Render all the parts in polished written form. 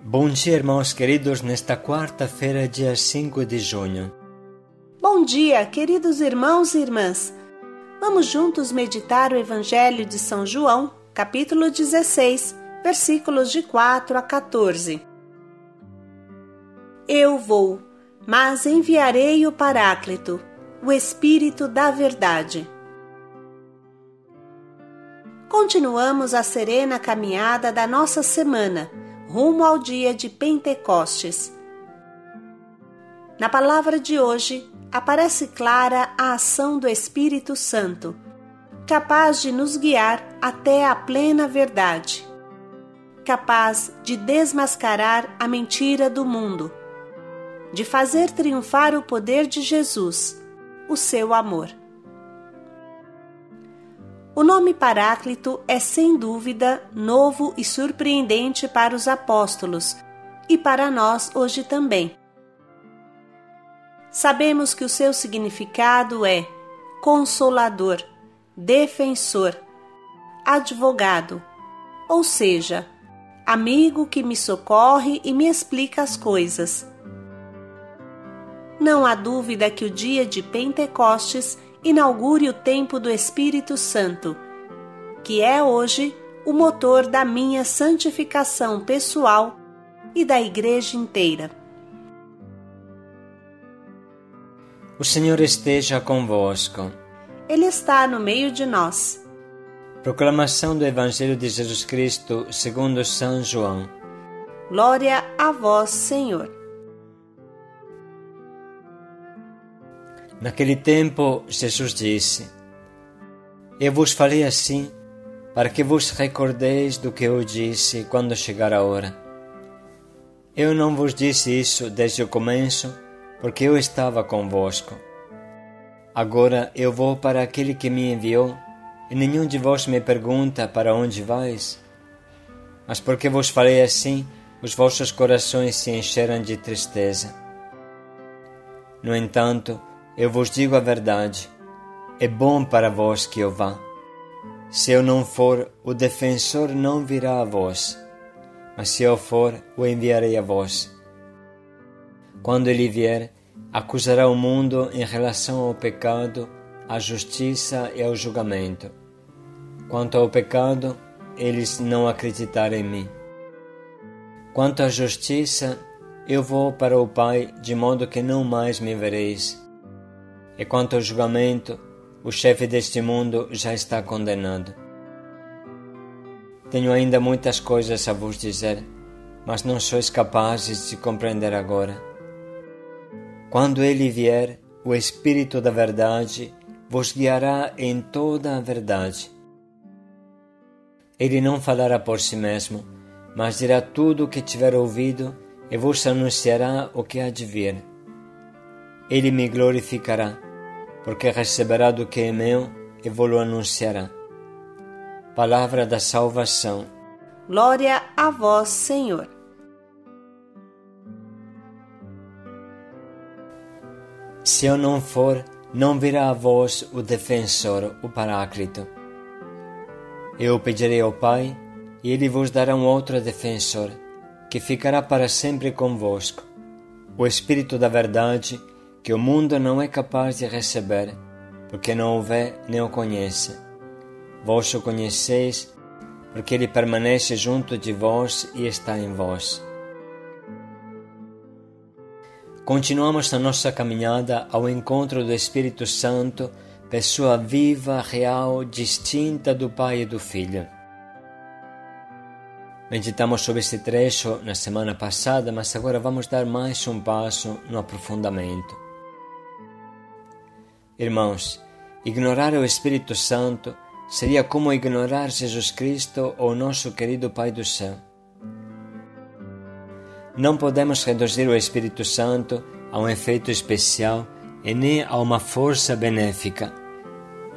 Bom dia, irmãos queridos, nesta quarta-feira, dia 5 de junho. Bom dia, queridos irmãos e irmãs. Vamos juntos meditar o Evangelho de São João, capítulo 16, versículos de 4 a 14. Eu vou, mas enviarei o Paráclito, o Espírito da Verdade. Continuamos a serena caminhada da nossa semana, rumo ao dia de Pentecostes. Na palavra de hoje, aparece clara a ação do Espírito Santo, capaz de nos guiar até a plena verdade, capaz de desmascarar a mentira do mundo, de fazer triunfar o poder de Jesus, o seu amor. O nome Paráclito é sem dúvida novo e surpreendente para os apóstolos e para nós hoje também. Sabemos que o seu significado é consolador, defensor, advogado, ou seja, amigo que me socorre e me explica as coisas. Não há dúvida que o dia de Pentecostes inaugure o tempo do Espírito Santo, que é hoje o motor da minha santificação pessoal e da Igreja inteira. O Senhor esteja convosco. Ele está no meio de nós. Proclamação do Evangelho de Jesus Cristo segundo São João. Glória a vós, Senhor. Naquele tempo, Jesus disse: Eu vos falei assim, para que vos recordeis do que eu disse quando chegar a hora. Eu não vos disse isso desde o começo, porque eu estava convosco. Agora eu vou para aquele que me enviou, e nenhum de vós me pergunta para onde vais. Mas porque vos falei assim, os vossos corações se encheram de tristeza. No entanto, eu vos digo a verdade, é bom para vós que eu vá. Se eu não for, o defensor não virá a vós, mas se eu for, o enviarei a vós. Quando ele vier, acusará o mundo em relação ao pecado, à justiça e ao julgamento. Quanto ao pecado, eles não acreditaram em mim. Quanto à justiça, eu vou para o Pai, de modo que não mais me vereis. E quanto ao julgamento, o chefe deste mundo já está condenado. Tenho ainda muitas coisas a vos dizer, mas não sois capazes de compreender agora. Quando ele vier, o Espírito da Verdade vos guiará em toda a verdade. Ele não falará por si mesmo, mas dirá tudo o que tiver ouvido e vos anunciará o que há de vir. Ele me glorificará, porque receberá do que é meu e vou-lo anunciará. Palavra da salvação. Glória a vós, Senhor. Se eu não for, não virá a vós o defensor, o Paráclito. Eu pedirei ao Pai, e ele vos dará um outro defensor, que ficará para sempre convosco, o Espírito da Verdade, que o mundo não é capaz de receber, porque não o vê nem o conhece. Vós o conheceis, porque ele permanece junto de vós e está em vós. Continuamos a nossa caminhada ao encontro do Espírito Santo, pessoa viva, real, distinta do Pai e do Filho. Meditamos sobre esse trecho na semana passada, mas agora vamos dar mais um passo no aprofundamento. Irmãos, ignorar o Espírito Santo seria como ignorar Jesus Cristo ou nosso querido Pai do céu. Não podemos reduzir o Espírito Santo a um efeito especial e nem a uma força benéfica.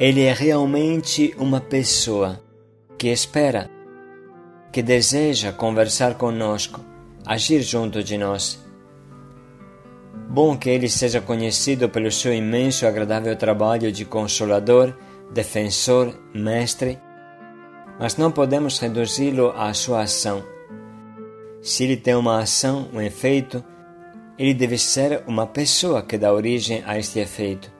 Ele é realmente uma pessoa que espera, que deseja conversar conosco, agir junto de nós. Bom que ele seja conhecido pelo seu imenso e agradável trabalho de consolador, defensor, mestre, mas não podemos reduzi-lo à sua ação. Se ele tem uma ação, um efeito, ele deve ser uma pessoa que dá origem a este efeito.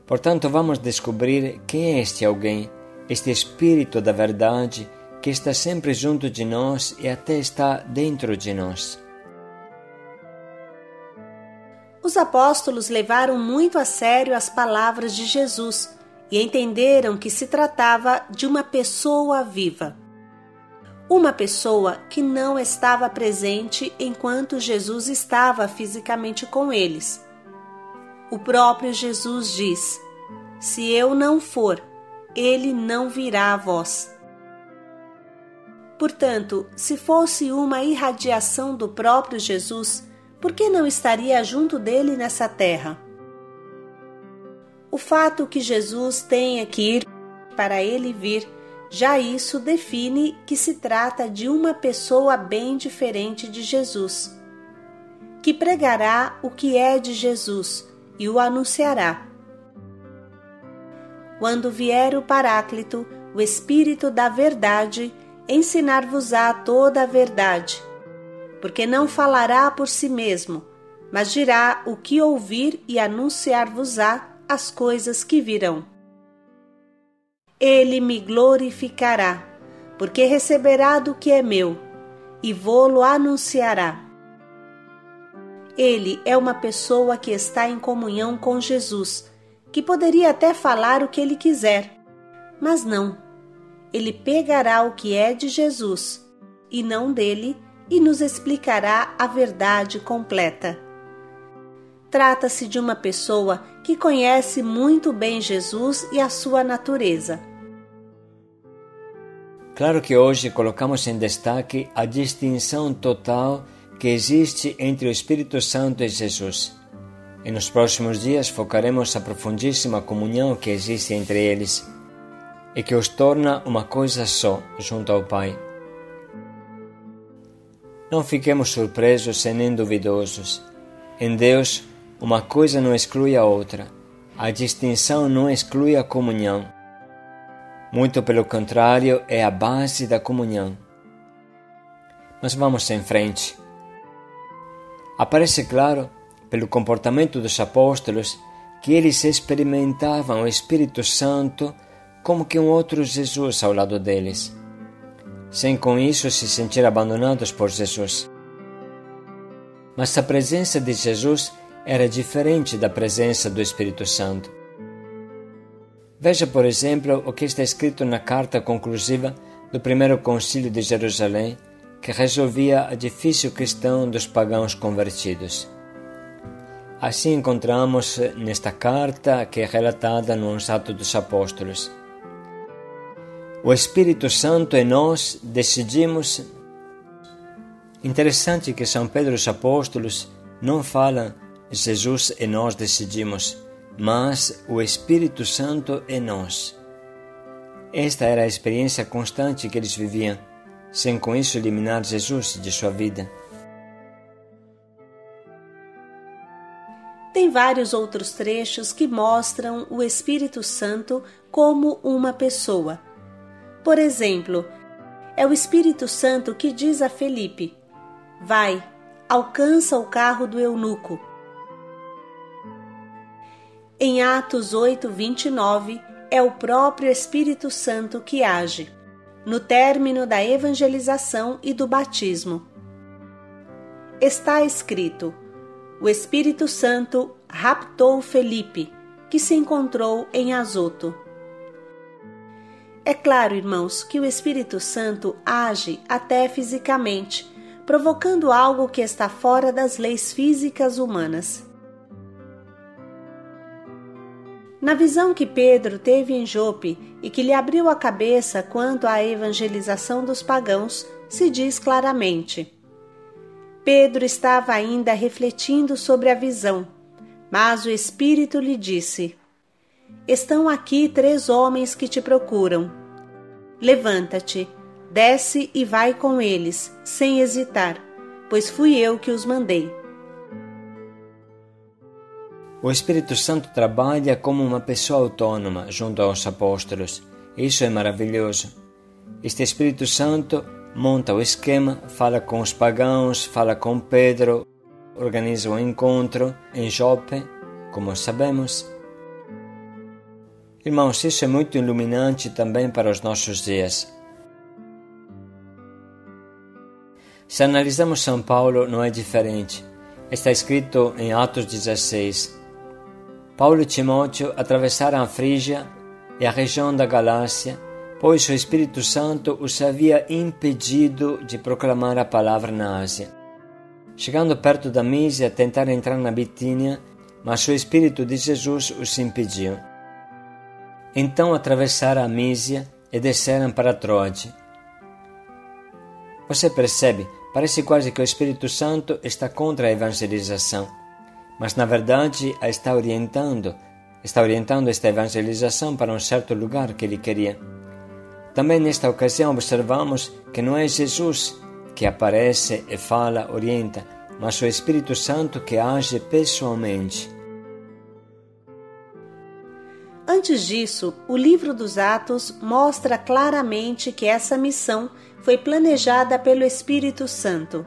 Portanto, vamos descobrir quem é este alguém, este Espírito da verdade que está sempre junto de nós e até está dentro de nós. Os apóstolos levaram muito a sério as palavras de Jesus e entenderam que se tratava de uma pessoa viva. Uma pessoa que não estava presente enquanto Jesus estava fisicamente com eles. O próprio Jesus diz: "Se eu não for, ele não virá a vós." Portanto, se fosse uma irradiação do próprio Jesus, por que não estaria junto dele nessa terra? O fato que Jesus tenha que ir para ele vir, já isso define que se trata de uma pessoa bem diferente de Jesus, que pregará o que é de Jesus e o anunciará. Quando vier o Paráclito, o Espírito da Verdade, ensinar-vos-á toda a verdade, porque não falará por si mesmo, mas dirá o que ouvir e anunciar-vos-á as coisas que virão. Ele me glorificará, porque receberá do que é meu, e vô-lo anunciará. Ele é uma pessoa que está em comunhão com Jesus, que poderia até falar o que ele quiser, mas não. Ele pegará o que é de Jesus, e não dele, e nos explicará a verdade completa. Trata-se de uma pessoa que conhece muito bem Jesus e a sua natureza. Claro que hoje colocamos em destaque a distinção total que existe entre o Espírito Santo e Jesus. E nos próximos dias focaremos a profundíssima comunhão que existe entre eles e que os torna uma coisa só junto ao Pai. Não fiquemos surpresos e nem duvidosos. Em Deus, uma coisa não exclui a outra. A distinção não exclui a comunhão. Muito pelo contrário, é a base da comunhão. Mas vamos em frente. Aparece claro, pelo comportamento dos apóstolos, que eles experimentavam o Espírito Santo como que um outro Jesus ao lado deles, sem com isso se sentir abandonados por Jesus. Mas a presença de Jesus era diferente da presença do Espírito Santo. Veja, por exemplo, o que está escrito na carta conclusiva do primeiro concílio de Jerusalém, que resolvia a difícil questão dos pagãos convertidos. Assim encontramos nesta carta, que é relatada nos Atos dos Apóstolos: o Espírito Santo e nós decidimos. Interessante que São Pedro e os Apóstolos não falam Jesus e nós decidimos, mas o Espírito Santo e nós. Esta era a experiência constante que eles viviam, sem com isso eliminar Jesus de sua vida. Tem vários outros trechos que mostram o Espírito Santo como uma pessoa. Por exemplo, é o Espírito Santo que diz a Felipe: vai, alcança o carro do eunuco. Em Atos 8:29, é o próprio Espírito Santo que age, no término da evangelização e do batismo. Está escrito: o Espírito Santo raptou Felipe, que se encontrou em Azoto. É claro, irmãos, que o Espírito Santo age até fisicamente, provocando algo que está fora das leis físicas humanas. Na visão que Pedro teve em Jope e que lhe abriu a cabeça quanto à evangelização dos pagãos, se diz claramente: Pedro estava ainda refletindo sobre a visão, mas o Espírito lhe disse: estão aqui 3 homens que te procuram. Levanta-te, desce e vai com eles, sem hesitar, pois fui eu que os mandei. O Espírito Santo trabalha como uma pessoa autônoma junto aos apóstolos. Isso é maravilhoso. Este Espírito Santo monta o esquema, fala com os pagãos, fala com Pedro, organiza um encontro em Jope, como sabemos. Irmãos, isso é muito iluminante também para os nossos dias. Se analisamos São Paulo, não é diferente. Está escrito em Atos 16. Paulo e Timóteo atravessaram a Frígia e a região da Galácia, pois o Espírito Santo os havia impedido de proclamar a palavra na Ásia. Chegando perto da Mísia, tentaram entrar na Bitínia, mas o Espírito de Jesus os impediu. Então atravessaram a Mísia e desceram para Troade. Você percebe, parece quase que o Espírito Santo está contra a evangelização, mas na verdade a está orientando esta evangelização para um certo lugar que ele queria. Também nesta ocasião observamos que não é Jesus que aparece e fala, orienta, mas o Espírito Santo que age pessoalmente. Antes disso, o livro dos Atos mostra claramente que essa missão foi planejada pelo Espírito Santo.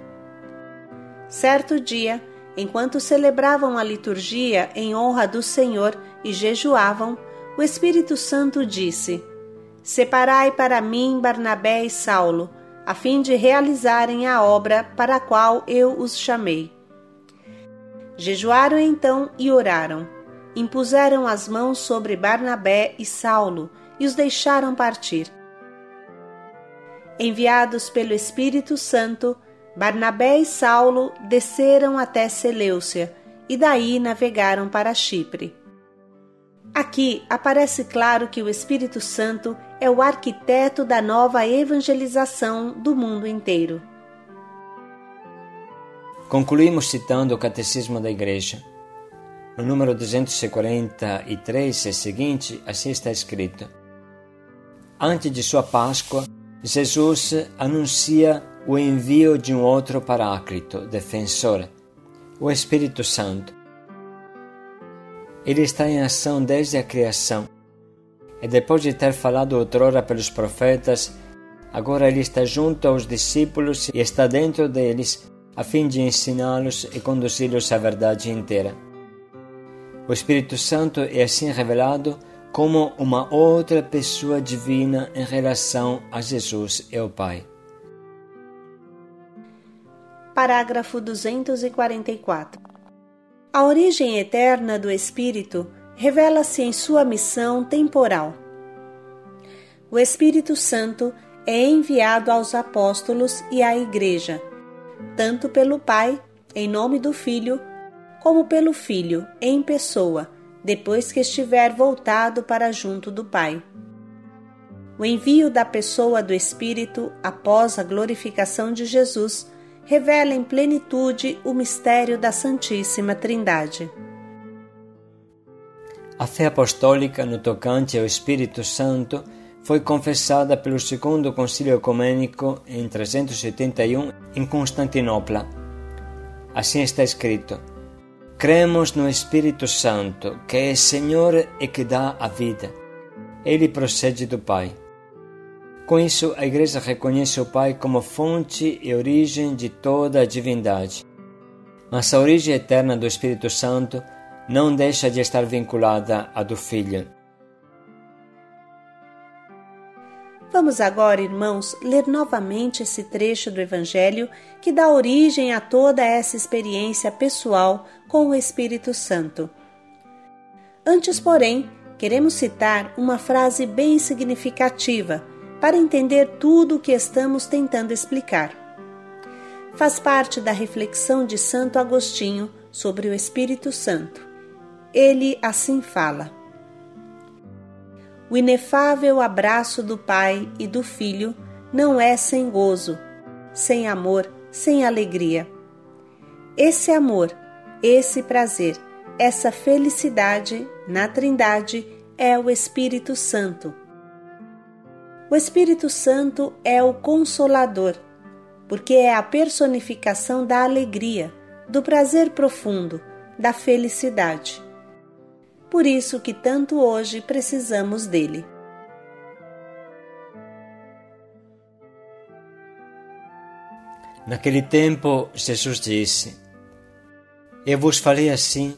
Certo dia, enquanto celebravam a liturgia em honra do Senhor e jejuavam, o Espírito Santo disse: Separai para mim Barnabé e Saulo, a fim de realizarem a obra para a qual eu os chamei. Jejuaram então e oraram. Impuseram as mãos sobre Barnabé e Saulo e os deixaram partir. Enviados pelo Espírito Santo, Barnabé e Saulo desceram até Seleucia e daí navegaram para Chipre. Aqui aparece claro que o Espírito Santo é o arquiteto da nova evangelização do mundo inteiro. Concluímos citando o Catecismo da Igreja. No número 243 e seguinte, assim está escrito: Antes de sua Páscoa, Jesus anuncia o envio de um outro Paráclito, defensor, o Espírito Santo. Ele está em ação desde a criação, e depois de ter falado outrora pelos profetas, agora ele está junto aos discípulos e está dentro deles, a fim de ensiná-los e conduzi-los à verdade inteira. O Espírito Santo é assim revelado como uma outra pessoa divina em relação a Jesus e ao Pai. Parágrafo 244. A origem eterna do Espírito revela-se em sua missão temporal. O Espírito Santo é enviado aos apóstolos e à Igreja, tanto pelo Pai, em nome do Filho, como pelo Filho, em pessoa, depois que estiver voltado para junto do Pai. O envio da pessoa do Espírito após a glorificação de Jesus revela em plenitude o mistério da Santíssima Trindade. A fé apostólica no tocante ao Espírito Santo foi confessada pelo Segundo Concílio Ecumênico em 381 em Constantinopla. Assim está escrito: Cremos no Espírito Santo, que é Senhor e que dá a vida. Ele procede do Pai. Com isso, a Igreja reconhece o Pai como fonte e origem de toda a divindade. Mas a origem eterna do Espírito Santo não deixa de estar vinculada à do Filho. Vamos agora, irmãos, ler novamente esse trecho do Evangelho que dá origem a toda essa experiência pessoal com o Espírito Santo. Antes, porém, queremos citar uma frase bem significativa para entender tudo o que estamos tentando explicar. Faz parte da reflexão de Santo Agostinho sobre o Espírito Santo. Ele assim fala: O inefável abraço do Pai e do Filho não é sem gozo, sem amor, sem alegria. Esse amor, esse prazer, essa felicidade na Trindade é o Espírito Santo. O Espírito Santo é o Consolador, porque é a personificação da alegria, do prazer profundo, da felicidade. Por isso que tanto hoje precisamos dele. Naquele tempo, Jesus disse: Eu vos falei assim,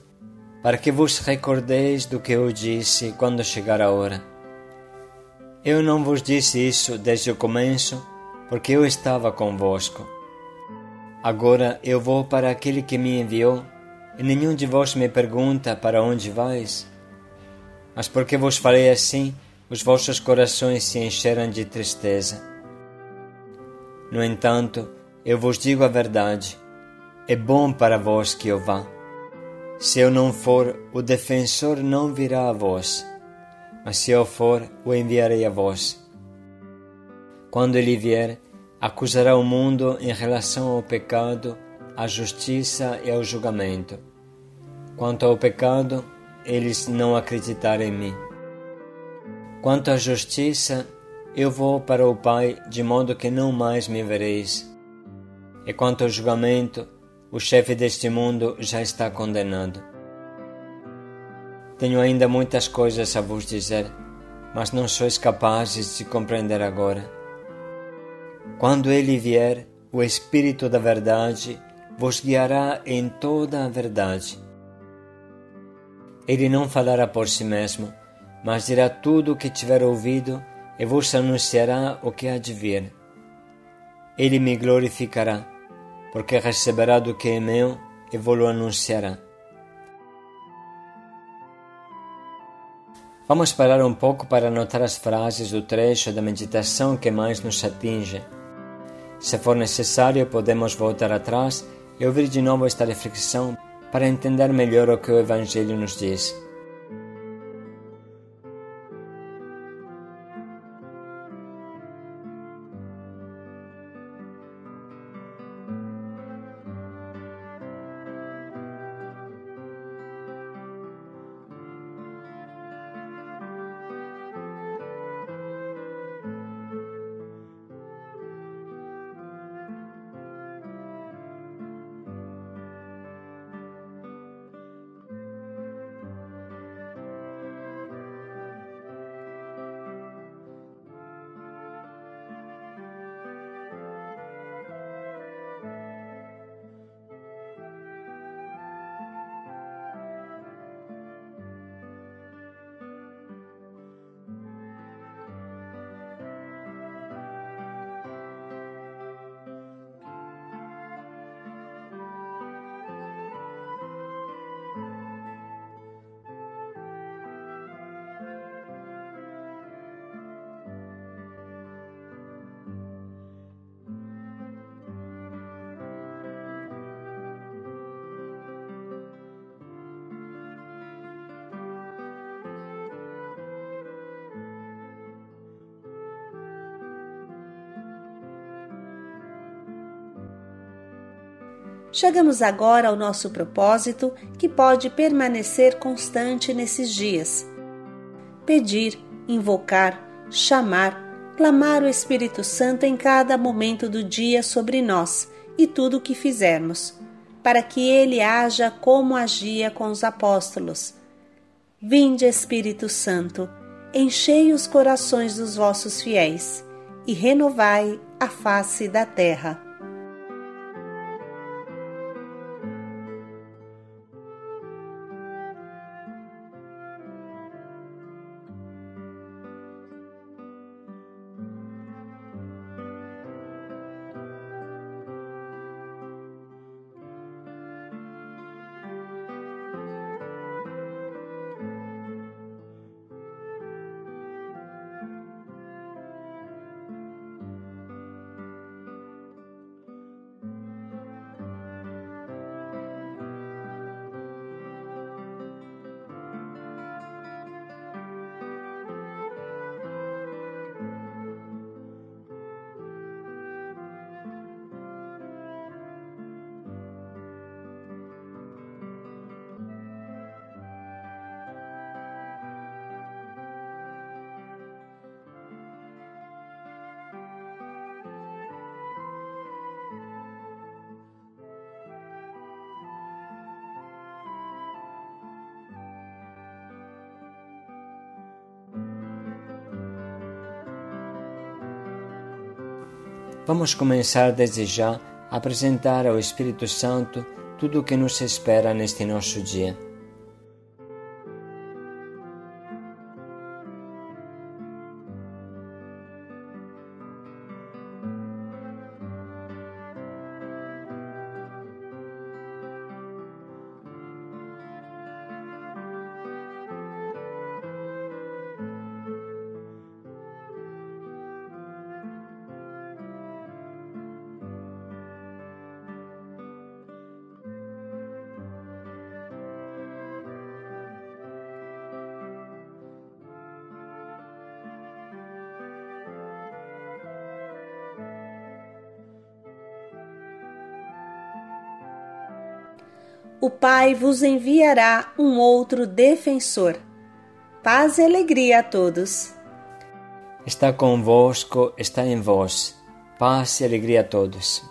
para que vos recordeis do que eu disse quando chegar a hora. Eu não vos disse isso desde o começo, porque eu estava convosco. Agora eu vou para aquele que me enviou, e nenhum de vós me pergunta para onde vais. Mas porque vos falei assim, os vossos corações se encheram de tristeza. No entanto, eu vos digo a verdade, é bom para vós que eu vá. Se eu não for, o defensor não virá a vós, mas se eu for, o enviarei a vós. Quando ele vier, acusará o mundo em relação ao pecado, à justiça e ao julgamento. Quanto ao pecado, eles não acreditaram em mim. Quanto à justiça, eu vou para o Pai, de modo que não mais me vereis. E quanto ao julgamento, o chefe deste mundo já está condenado. Tenho ainda muitas coisas a vos dizer, mas não sois capazes de compreender agora. Quando ele vier, o Espírito da Verdade vos guiará em toda a verdade. Ele não falará por si mesmo, mas dirá tudo o que tiver ouvido e vos anunciará o que há de vir. Ele me glorificará, porque receberá do que é meu e vou-lo anunciará. Vamos parar um pouco para anotar as frases do trecho da meditação que mais nos atinge. Se for necessário, podemos voltar atrás e ouvir de novo esta reflexão para entender melhor o que o Evangelho nos diz. Chegamos agora ao nosso propósito, que pode permanecer constante nesses dias. Pedir, invocar, chamar, clamar o Espírito Santo em cada momento do dia sobre nós e tudo o que fizermos, para que ele haja como agia com os apóstolos. Vinde, Espírito Santo, enchei os corações dos vossos fiéis e renovai a face da terra. Vamos começar desde já apresentar ao Espírito Santo tudo o que nos espera neste nosso dia. O Pai vos enviará um outro defensor. Paz e alegria a todos. Está convosco, está em vós. Paz e alegria a todos.